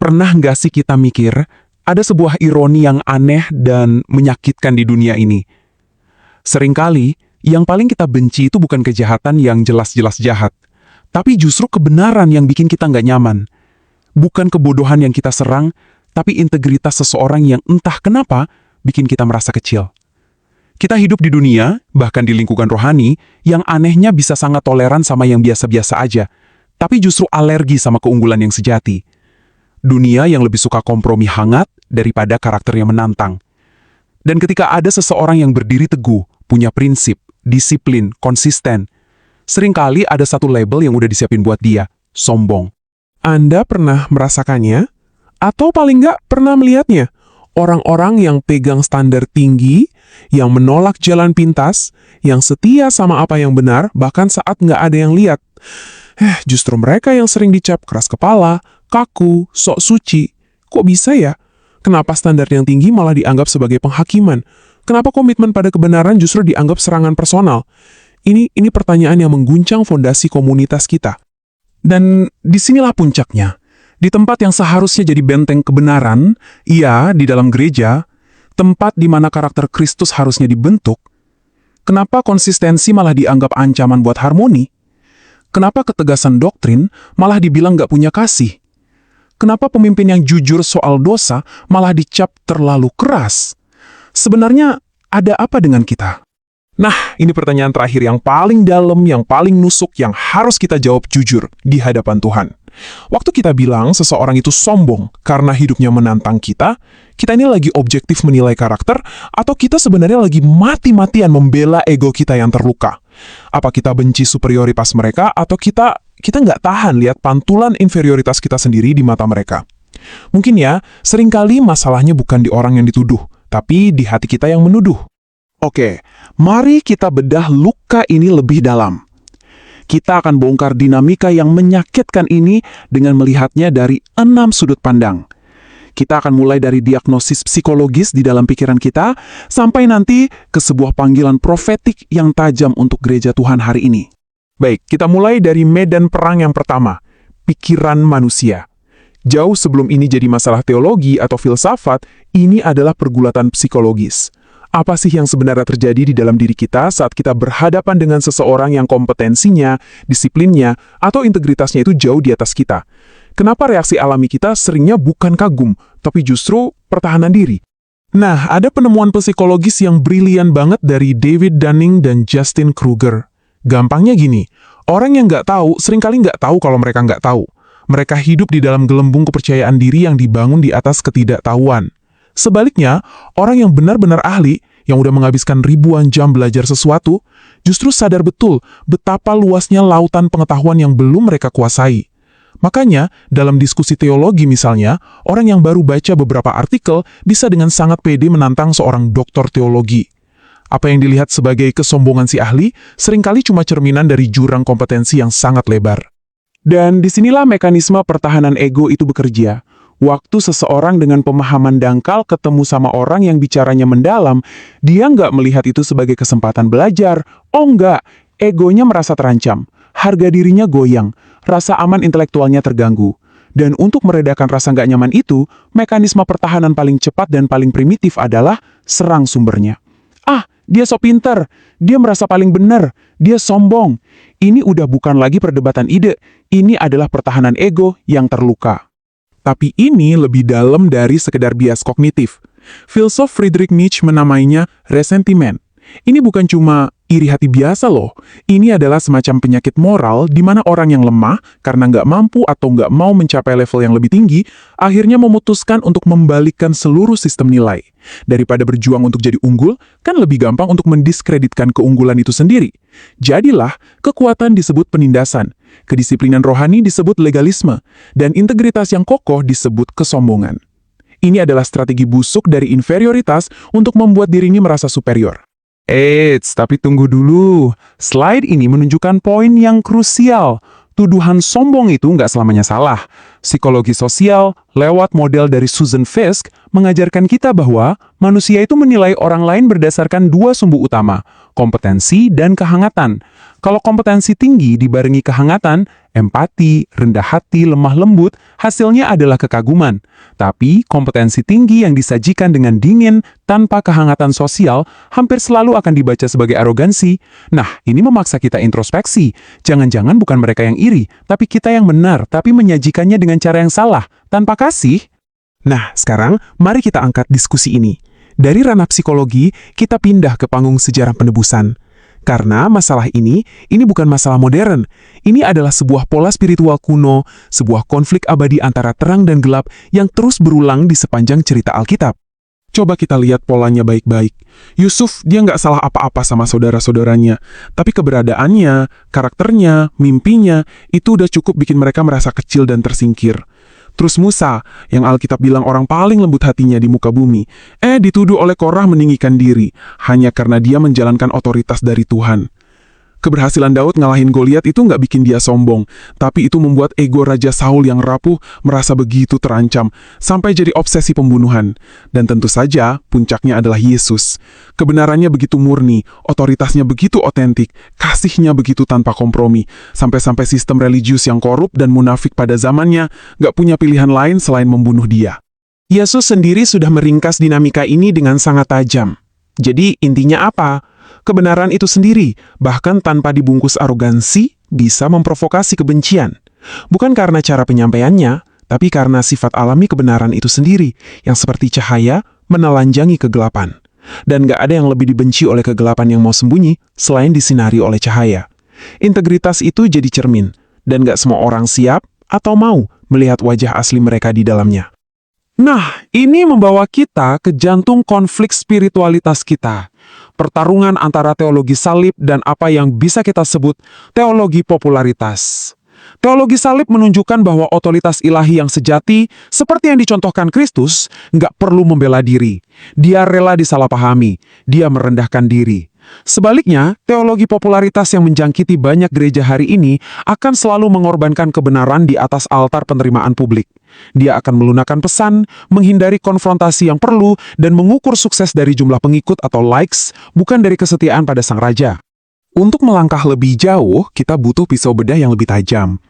Pernah nggak sih kita mikir, ada sebuah ironi yang aneh dan menyakitkan di dunia ini? Seringkali, yang paling kita benci itu bukan kejahatan yang jelas-jelas jahat, tapi justru kebenaran yang bikin kita nggak nyaman. Bukan kebodohan yang kita serang, tapi integritas seseorang yang entah kenapa bikin kita merasa kecil. Kita hidup di dunia, bahkan di lingkungan rohani, yang anehnya bisa sangat toleran sama yang biasa-biasa aja, tapi justru alergi sama keunggulan yang sejati. Dunia yang lebih suka kompromi hangat daripada karakter yang menantang. Dan ketika ada seseorang yang berdiri teguh, punya prinsip, disiplin, konsisten, seringkali ada satu label yang udah disiapin buat dia, sombong. Anda pernah merasakannya? Atau paling nggak pernah melihatnya? Orang-orang yang pegang standar tinggi, yang menolak jalan pintas, yang setia sama apa yang benar, bahkan saat nggak ada yang lihat. Justru mereka yang sering dicap keras kepala, kaku, sok suci. Kok bisa ya? Kenapa standar yang tinggi malah dianggap sebagai penghakiman? Kenapa komitmen pada kebenaran justru dianggap serangan personal? Ini pertanyaan yang mengguncang fondasi komunitas kita. Dan disinilah puncaknya. Di tempat yang seharusnya jadi benteng kebenaran, di dalam gereja, tempat di mana karakter Kristus harusnya dibentuk, kenapa konsistensi malah dianggap ancaman buat harmoni? Kenapa ketegasan doktrin malah dibilang nggak punya kasih? Kenapa pemimpin yang jujur soal dosa malah dicap terlalu keras? Sebenarnya ada apa dengan kita? Nah, ini pertanyaan terakhir yang paling dalam, yang paling nusuk, yang harus kita jawab jujur di hadapan Tuhan. Waktu kita bilang seseorang itu sombong karena hidupnya menantang kita ini lagi objektif menilai karakter, atau kita sebenarnya lagi mati-matian membela ego kita yang terluka? Apa kita benci superioritas mereka, atau kita nggak tahan lihat pantulan inferioritas kita sendiri di mata mereka? Mungkin seringkali masalahnya bukan di orang yang dituduh, tapi di hati kita yang menuduh. Oke, mari kita bedah luka ini lebih dalam. Kita akan bongkar dinamika yang menyakitkan ini dengan melihatnya dari 6 sudut pandang. Kita akan mulai dari diagnosis psikologis di dalam pikiran kita, sampai nanti ke sebuah panggilan profetik yang tajam untuk gereja Tuhan hari ini. Baik, kita mulai dari medan perang yang pertama, pikiran manusia. Jauh sebelum ini jadi masalah teologi atau filsafat, ini adalah pergulatan psikologis. Apa sih yang sebenarnya terjadi di dalam diri kita saat kita berhadapan dengan seseorang yang kompetensinya, disiplinnya, atau integritasnya itu jauh di atas kita? Kenapa reaksi alami kita seringnya bukan kagum, tapi justru pertahanan diri? Nah, ada penemuan psikologis yang brilian banget dari David Dunning dan Justin Kruger. Gampangnya gini, orang yang nggak tahu seringkali nggak tahu kalau mereka nggak tahu. Mereka hidup di dalam gelembung kepercayaan diri yang dibangun di atas ketidaktahuan. Sebaliknya, orang yang benar-benar ahli, yang udah menghabiskan ribuan jam belajar sesuatu, justru sadar betul betapa luasnya lautan pengetahuan yang belum mereka kuasai. Makanya, dalam diskusi teologi misalnya, orang yang baru baca beberapa artikel bisa dengan sangat pede menantang seorang doktor teologi. Apa yang dilihat sebagai kesombongan si ahli, seringkali cuma cerminan dari jurang kompetensi yang sangat lebar. Dan disinilah mekanisme pertahanan ego itu bekerja. Waktu seseorang dengan pemahaman dangkal ketemu sama orang yang bicaranya mendalam, dia nggak melihat itu sebagai kesempatan belajar. Oh enggak, egonya merasa terancam, harga dirinya goyang, rasa aman intelektualnya terganggu. Dan untuk meredakan rasa nggak nyaman itu, mekanisme pertahanan paling cepat dan paling primitif adalah serang sumbernya. Dia so pinter, dia merasa paling benar, dia sombong. Ini udah bukan lagi perdebatan ide, ini adalah pertahanan ego yang terluka. Tapi ini lebih dalam dari sekedar bias kognitif. Filsuf Friedrich Nietzsche menamainya resentiment. Ini bukan cuma iri hati biasa loh. Ini adalah semacam penyakit moral di mana orang yang lemah karena nggak mampu atau nggak mau mencapai level yang lebih tinggi, akhirnya memutuskan untuk membalikkan seluruh sistem nilai. Daripada berjuang untuk jadi unggul, kan lebih gampang untuk mendiskreditkan keunggulan itu sendiri. Jadilah, kekuatan disebut penindasan, kedisiplinan rohani disebut legalisme, dan integritas yang kokoh disebut kesombongan. Ini adalah strategi busuk dari inferioritas untuk membuat diri ini merasa superior. Tapi tunggu dulu. Slide ini menunjukkan poin yang krusial. Tuduhan sombong itu nggak selamanya salah. Psikologi sosial, lewat model dari Susan Fiske, mengajarkan kita bahwa manusia itu menilai orang lain berdasarkan 2 sumbu utama, kompetensi dan kehangatan. Kalau kompetensi tinggi dibarengi kehangatan, empati, rendah hati, lemah lembut, hasilnya adalah kekaguman. Tapi kompetensi tinggi yang disajikan dengan dingin tanpa kehangatan sosial hampir selalu akan dibaca sebagai arogansi. Nah, ini memaksa kita introspeksi. Jangan-jangan bukan mereka yang iri, tapi kita yang benar, tapi menyajikannya dengan cara yang salah, tanpa kasih. Nah, sekarang mari kita angkat diskusi ini. Dari ranah psikologi, kita pindah ke panggung sejarah penebusan. Karena masalah ini bukan masalah modern. Ini adalah sebuah pola spiritual kuno, sebuah konflik abadi antara terang dan gelap yang terus berulang di sepanjang cerita Alkitab. Coba kita lihat polanya baik-baik. Yusuf, dia nggak salah apa-apa sama saudara-saudaranya. Tapi keberadaannya, karakternya, mimpinya, itu udah cukup bikin mereka merasa kecil dan tersingkir. Terus Musa, yang Alkitab bilang orang paling lembut hatinya di muka bumi, dituduh oleh Korah meninggikan diri, hanya karena dia menjalankan otoritas dari Tuhan. Keberhasilan Daud ngalahin Goliat itu nggak bikin dia sombong, tapi itu membuat ego Raja Saul yang rapuh merasa begitu terancam, sampai jadi obsesi pembunuhan. Dan tentu saja, puncaknya adalah Yesus. Kebenarannya begitu murni, otoritasnya begitu otentik, kasihnya begitu tanpa kompromi, sampai-sampai sistem religius yang korup dan munafik pada zamannya nggak punya pilihan lain selain membunuh dia. Yesus sendiri sudah meringkas dinamika ini dengan sangat tajam. Jadi intinya apa? Kebenaran itu sendiri, bahkan tanpa dibungkus arogansi, bisa memprovokasi kebencian. Bukan karena cara penyampaiannya, tapi karena sifat alami kebenaran itu sendiri, yang seperti cahaya menelanjangi kegelapan. Dan gak ada yang lebih dibenci oleh kegelapan yang mau sembunyi, selain disinari oleh cahaya. Integritas itu jadi cermin, dan gak semua orang siap atau mau melihat wajah asli mereka di dalamnya. Nah, ini membawa kita ke jantung konflik spiritualitas kita. Pertarungan antara teologi salib dan apa yang bisa kita sebut teologi popularitas. Teologi salib menunjukkan bahwa otoritas ilahi yang sejati, seperti yang dicontohkan Kristus, nggak perlu membela diri. Dia rela disalahpahami, dia merendahkan diri. Sebaliknya, teologi popularitas yang menjangkiti banyak gereja hari ini akan selalu mengorbankan kebenaran di atas altar penerimaan publik. Dia akan melunakkan pesan, menghindari konfrontasi yang perlu, dan mengukur sukses dari jumlah pengikut atau likes, bukan dari kesetiaan pada sang raja. Untuk melangkah lebih jauh, kita butuh pisau bedah yang lebih tajam.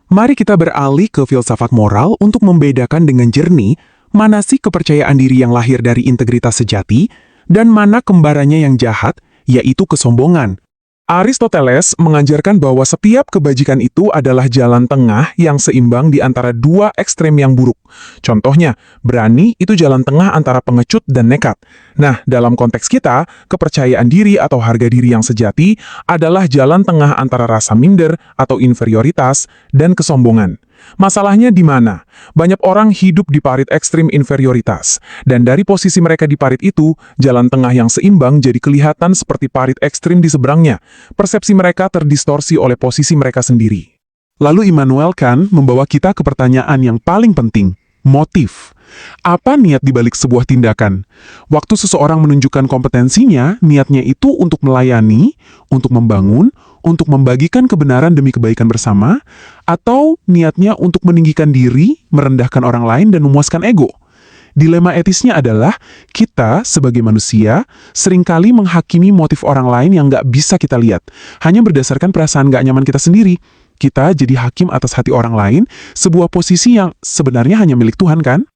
Mari kita beralih ke filsafat moral untuk membedakan dengan jernih mana sih kepercayaan diri yang lahir dari integritas sejati, dan mana kembarannya yang jahat, yaitu kesombongan. Aristoteles mengajarkan bahwa setiap kebajikan itu adalah jalan tengah yang seimbang di antara dua ekstrem yang buruk. Contohnya, berani itu jalan tengah antara pengecut dan nekat. Nah, dalam konteks kita, kepercayaan diri atau harga diri yang sejati adalah jalan tengah antara rasa minder atau inferioritas dan kesombongan. Masalahnya di mana? Banyak orang hidup di parit ekstrim inferioritas, dan dari posisi mereka di parit itu, jalan tengah yang seimbang jadi kelihatan seperti parit ekstrim di seberangnya. Persepsi mereka terdistorsi oleh posisi mereka sendiri. Lalu Immanuel Kant membawa kita ke pertanyaan yang paling penting, motif. Apa niat dibalik sebuah tindakan? Waktu seseorang menunjukkan kompetensinya, niatnya itu untuk melayani, untuk membangun, untuk membagikan kebenaran demi kebaikan bersama, atau niatnya untuk meninggikan diri, merendahkan orang lain, dan memuaskan ego. Dilema etisnya adalah, kita sebagai manusia seringkali menghakimi motif orang lain yang nggak bisa kita lihat, hanya berdasarkan perasaan nggak nyaman kita sendiri. Kita jadi hakim atas hati orang lain, sebuah posisi yang sebenarnya hanya milik Tuhan kan?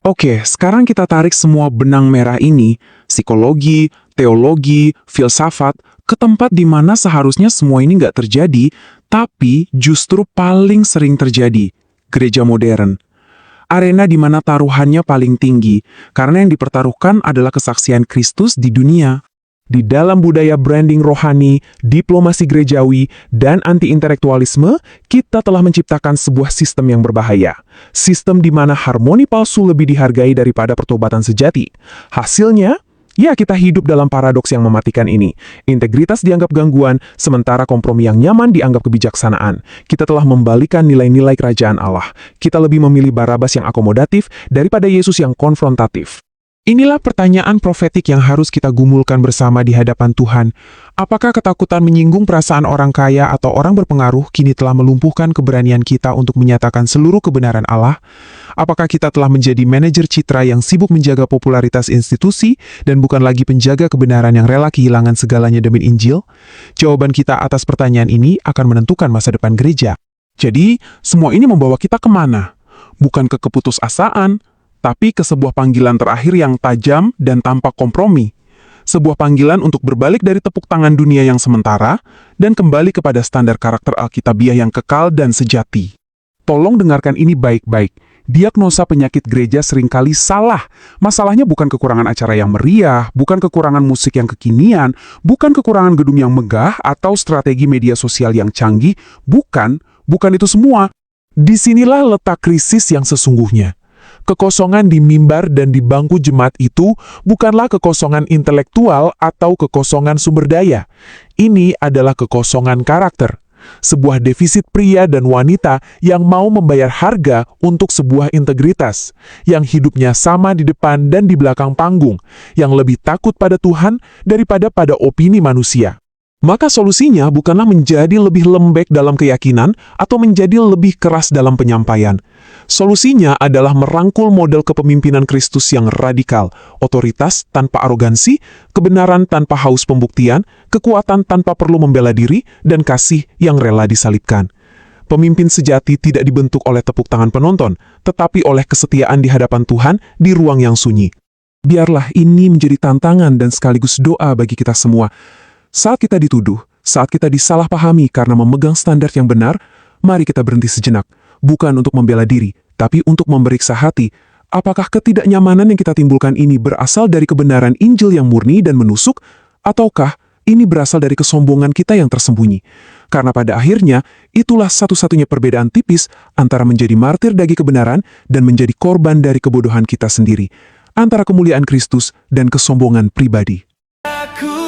Oke, sekarang kita tarik semua benang merah ini, psikologi, teologi, filsafat, ke tempat di mana seharusnya semua ini nggak terjadi, tapi justru paling sering terjadi, gereja modern. Arena di mana taruhannya paling tinggi, karena yang dipertaruhkan adalah kesaksian Kristus di dunia. Di dalam budaya branding rohani, diplomasi gerejawi, dan anti-intelektualisme, kita telah menciptakan sebuah sistem yang berbahaya. Sistem di mana harmoni palsu lebih dihargai daripada pertobatan sejati. Hasilnya, ya kita hidup dalam paradoks yang mematikan ini. Integritas dianggap gangguan, sementara kompromi yang nyaman dianggap kebijaksanaan. Kita telah membalikan nilai-nilai kerajaan Allah. Kita lebih memilih Barabas yang akomodatif daripada Yesus yang konfrontatif. Inilah pertanyaan profetik yang harus kita gumulkan bersama di hadapan Tuhan. Apakah ketakutan menyinggung perasaan orang kaya atau orang berpengaruh kini telah melumpuhkan keberanian kita untuk menyatakan seluruh kebenaran Allah? Apakah kita telah menjadi manajer citra yang sibuk menjaga popularitas institusi dan bukan lagi penjaga kebenaran yang rela kehilangan segalanya demi Injil? Jawaban kita atas pertanyaan ini akan menentukan masa depan gereja. Jadi, semua ini membawa kita kemana? Bukan ke keputusasaan, tapi ke sebuah panggilan terakhir yang tajam dan tanpa kompromi. Sebuah panggilan untuk berbalik dari tepuk tangan dunia yang sementara dan kembali kepada standar karakter Alkitabiah yang kekal dan sejati. Tolong dengarkan ini baik-baik. Diagnosa penyakit gereja seringkali salah. Masalahnya bukan kekurangan acara yang meriah, bukan kekurangan musik yang kekinian, bukan kekurangan gedung yang megah atau strategi media sosial yang canggih. Bukan itu semua. Disinilah letak krisis yang sesungguhnya. Kekosongan di mimbar dan di bangku jemaat itu bukanlah kekosongan intelektual atau kekosongan sumber daya. Ini adalah kekosongan karakter. Sebuah defisit pria dan wanita yang mau membayar harga untuk sebuah integritas, yang hidupnya sama di depan dan di belakang panggung, yang lebih takut pada Tuhan daripada pada opini manusia. Maka solusinya bukanlah menjadi lebih lembek dalam keyakinan atau menjadi lebih keras dalam penyampaian. Solusinya adalah merangkul model kepemimpinan Kristus yang radikal, otoritas tanpa arogansi, kebenaran tanpa haus pembuktian, kekuatan tanpa perlu membela diri, dan kasih yang rela disalibkan. Pemimpin sejati tidak dibentuk oleh tepuk tangan penonton, tetapi oleh kesetiaan di hadapan Tuhan di ruang yang sunyi. Biarlah ini menjadi tantangan dan sekaligus doa bagi kita semua. Saat kita dituduh, saat kita disalahpahami karena memegang standar yang benar, mari kita berhenti sejenak, bukan untuk membela diri, tapi untuk memeriksa hati. Apakah ketidaknyamanan yang kita timbulkan ini berasal dari kebenaran Injil yang murni dan menusuk, ataukah ini berasal dari kesombongan kita yang tersembunyi? Karena pada akhirnya, itulah satu-satunya perbedaan tipis antara menjadi martir daging kebenaran dan menjadi korban dari kebodohan kita sendiri, antara kemuliaan Kristus dan kesombongan pribadi. Aku